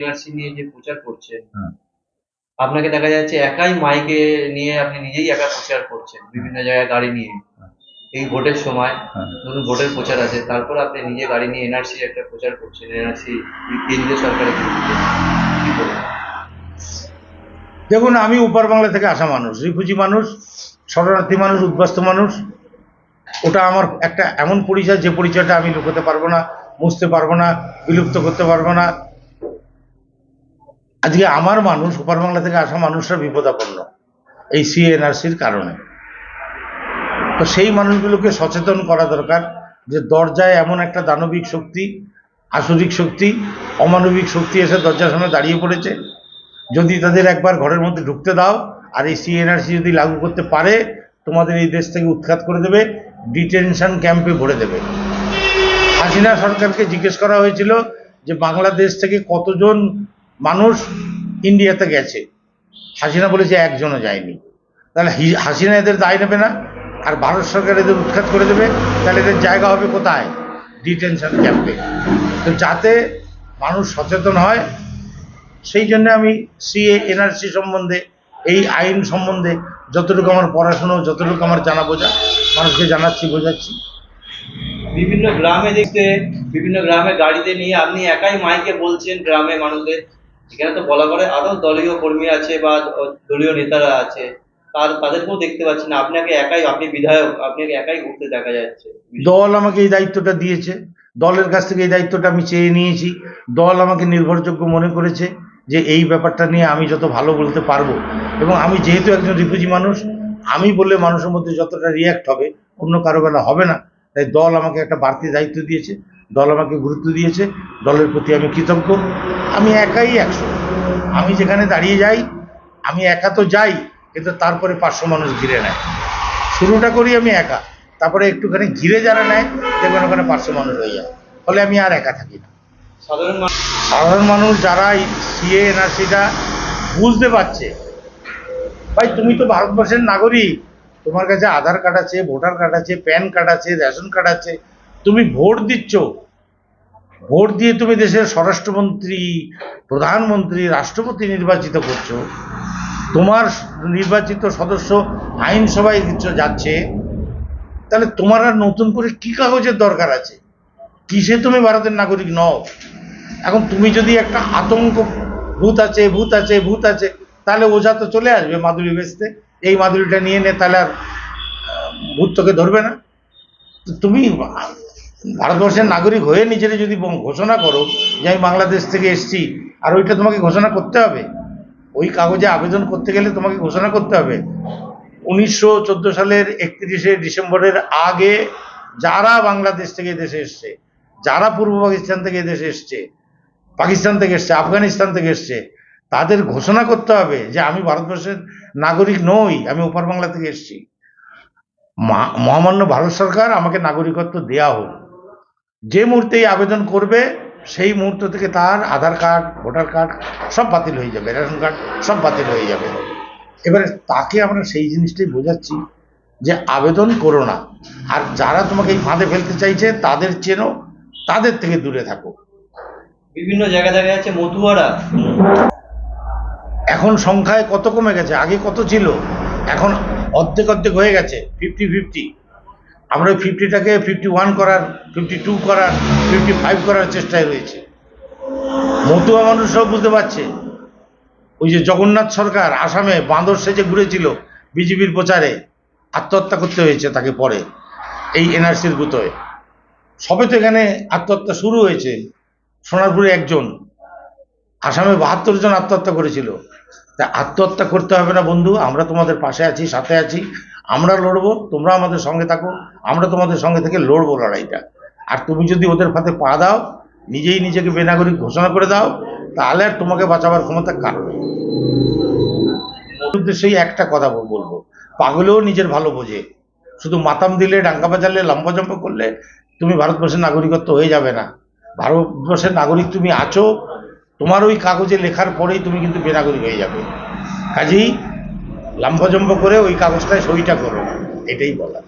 NRC নিয়ে যে প্রচার করছেন, হ্যাঁ, আপনাকে দেখা যাচ্ছে একাই মাইকে নিয়ে আপনি নিজেই একা প্রচার করছেন বিভিন্ন জায়গায় গাড়ি নিয়ে। এই ভোটের সময় হ্যাঁ। ধরুন ভোটের প্রচার আছে, তারপর আপনি নিজে গাড়ি নিয়ে এনআরসি একটা প্রচার করছেন, এনআরসি কেন্দ্রীয় সরকারের বিরুদ্ধে, কি বলবেন? দেখুন, আমি উপর বাংলা থেকে আসা মানুষ, রিফিউজি মানুষ, শরণার্থী মানুষ, উদ্বাস্ত মানুষ। ওটা আমার একটা এমন পরিচয়, যে পরিচয়টা আমি লুকোতে পারবো না, মুছতে পারবো না, বিলুপ্ত করতে পারবো না। আজকে আমার মানুষ, উপর বাংলা থেকে আসা মানুষরা বিপদাপন্ন এই সিএনআরসির কারণে। তো সেই মানুষগুলোকে সচেতন করা দরকার যে দরজায় এমন একটা দানবিক শক্তি, আসরিক শক্তি, অমানবিক শক্তি এসে দরজার সামনে দাঁড়িয়ে পড়েছে। যদি তাদের একবার ঘরের মধ্যে ঢুকতে দাও আর এই সিএনআরসি যদি লাগু করতে পারে, তোমাদের এই দেশ থেকে উৎখাত করে দেবে, ডিটেনশন ক্যাম্পে ভরে দেবে। হাসিনা সরকারকে জিজ্ঞেস করা হয়েছিল যে বাংলাদেশ থেকে কতজন মানুষ ইন্ডিয়াতে গেছে, হাসিনা বলেছে একজনও যায়নি। তাহলে হাসিনা এদের দায় নেবে না, আর ভারত সরকার এদের উৎখাত করে দেবে, তাহলে এদের জায়গা হবে কোথায়? ডিটেনশন ক্যাম্পে। তো যাতে মানুষ সচেতন হয়, সেই জন্য আমি এনআরসি সম্বন্ধে, এই আইন সম্বন্ধে যতটুকু আমার পড়াশুনো, যতটুকু আমার জানা বোঝা, মানুষকে জানাচ্ছি, বোঝাচ্ছি। বিভিন্ন গ্রামে দেখতে, বিভিন্ন গ্রামে গাড়িতে নিয়ে আপনি একাই মাইকে বলছেন গ্রামে মানুষদের। এখানে তো বলা করে আরো দলীয় কর্মী আছে বা দলীয় নেতারা আছে, তাদেরকেও দেখতে পাচ্ছি না, আপনাকে একাই, আপনি বিধায়ক, আপনাকে একাই ঘুরতে দেখা যাচ্ছে। দল আমাকে এই দায়িত্বটা দিয়েছে, দলের কাছ থেকে এই দায়িত্বটা আমি চেয়ে নিয়েছি। দল আমাকে নির্ভরযোগ্য মনে করেছে যে এই ব্যাপারটা নিয়ে আমি যত ভালো বলতে পারবো, এবং আমি যেহেতু একজন রিফিউজি মানুষ, আমি বললে মানুষের মধ্যে যতটা রিয়াক্ট হবে অন্য কারো বেলা হবে না। তাই দল আমাকে একটা বাড়তি দায়িত্ব দিয়েছে, দল আমাকে গুরুত্ব দিয়েছে, দলের প্রতি আমি কৃতজ্ঞ। আমি একাই 100, আমি যেখানে দাঁড়িয়ে যাই, আমি একা তো যাই, কিন্তু তারপরে 500 মানুষ ঘিরে নেয়। শুরুটা করি আমি একা, তারপরে একটুখানি ঘিরে যারা নেয়, দেখবেন ওখানে 500 মানুষ হয়ে যায়, ফলে আমি আর একা থাকি না। সাধারণ মানুষ যারা সিএনআরসিটা বুঝতে পারছে, ভাই তুমি তো ভারতবর্ষের নাগরিক, তোমার কাছে আধার কার্ড আছে, ভোটার কার্ড আছে, প্যান কার্ড আছে, রেশন কার্ড আছে, তুমি ভোট দিচ্ছ, ভোট দিয়ে তুমি দেশের স্বরাষ্ট্রমন্ত্রী, প্রধানমন্ত্রী, রাষ্ট্রপতি নির্বাচিত করছো, তোমার নির্বাচিত সদস্য আইনসভায় যাচ্ছে, তাহলে তোমার আর নতুন করে কি কাগজের দরকার আছে? কিসে তুমি ভারতের নাগরিক নও? এখন তুমি যদি একটা আতঙ্ক, ভূত আছে, ভূত আছে, ভূত আছে, তাহলে ওঝা তো চলে আসবে মাদুরি বেচতে, এই মাদুরিটা নিয়ে নে, তাহলে আর ভূত তোকে ধরবে না। তো তুমি ভারতবর্ষের নাগরিক হয়ে নিজেরা যদি ঘোষণা করো যে আমি বাংলাদেশ থেকে এসছি, আর ওইটা তোমাকে ঘোষণা করতে হবে, ওই কাগজে আবেদন করতে গেলে তোমাকে ঘোষণা করতে হবে 1914 সালের 31শে ডিসেম্বরের আগে যারা বাংলাদেশ থেকে দেশে এসছে, যারা পূর্ব পাকিস্তান থেকে দেশে এসছে, পাকিস্তান থেকে এসছে, আফগানিস্তান থেকে এসছে, তাদের ঘোষণা করতে হবে যে আমি ভারতবর্ষের নাগরিক নই, আমি ওপার বাংলা থেকে এসছি, মহামান্য ভারত সরকার আমাকে নাগরিকত্ব দেয়া হোক। যে মুহূর্তেই আবেদন করবে সেই মুহূর্ত থেকে তার আধার কার্ড, ভোটার কার্ড সব বাতিল হয়ে যাবে, রেশন কার্ড সব বাতিল হয়ে যাবে। এবারে তাকে আমরা সেই জিনিসটাই বোঝাচ্ছি যে আবেদন করো না, আর যারা তোমাকে এই ফাঁদে ফেলতে চাইছে তাদের চেনো, তাদের থেকে দূরে থাকো। বিভিন্ন জায়গায় দেখা যাচ্ছে মতুয়ারা এখন সংখ্যায় কত কমে গেছে, আগে কত ছিল, এখন অর্ধেক অর্ধেক হয়ে গেছে, 50-50। আমরা 50টাকে 51 করার, 52 করার, 55 করার চেষ্টায় রয়েছে। মতুয়া মানুষরাও বুঝতে পারছে। ওই যে জগন্নাথ সরকার আসামে বাঁদর সেজে ঘুরেছিল বিজেপির প্রচারে, আত্মহত্যা করতে হয়েছে তাকে পরে এই এনআরসির গুতোয়। সবে তো এখানে আত্মহত্যা শুরু হয়েছে, সোনারপুরে একজন, আসামে 72 জন আত্মহত্যা করেছিল। তা আত্মহত্যা করতে হবে না বন্ধু, আমরা তোমাদের পাশে আছি, সাথে আছি, আমরা লড়বো, তোমরা আমাদের সঙ্গে থাকো, আমরা তোমাদের সঙ্গে থেকে লড়বো লড়াইটা। আর তুমি যদি ওদের ফাঁদে পা দাও, নিজেই নিজেকে বেনাগরিক ঘোষণা করে দাও, তাহলে আর তোমাকে বাঁচাবার ক্ষমতা কার নেই। সেই একটা কথা বলবো, পাগলেও নিজের ভালো বোঝে, শুধু মাতাম দিলে, ডাঙ্গা বাজালে, লম্বাজম্ব করলে তুমি ভারতবর্ষের নাগরিকত্ব হয়ে যাবে না। ভারতবর্ষের নাগরিক তুমি আছো, তোমার ওই কাগজে লেখার পরেই তুমি কিন্তু বেনাগরিক হয়ে যাবে। কাজেই লম্বাজম্ব করে ওই কাগজটায় সইটা করো না, এটাই বলা।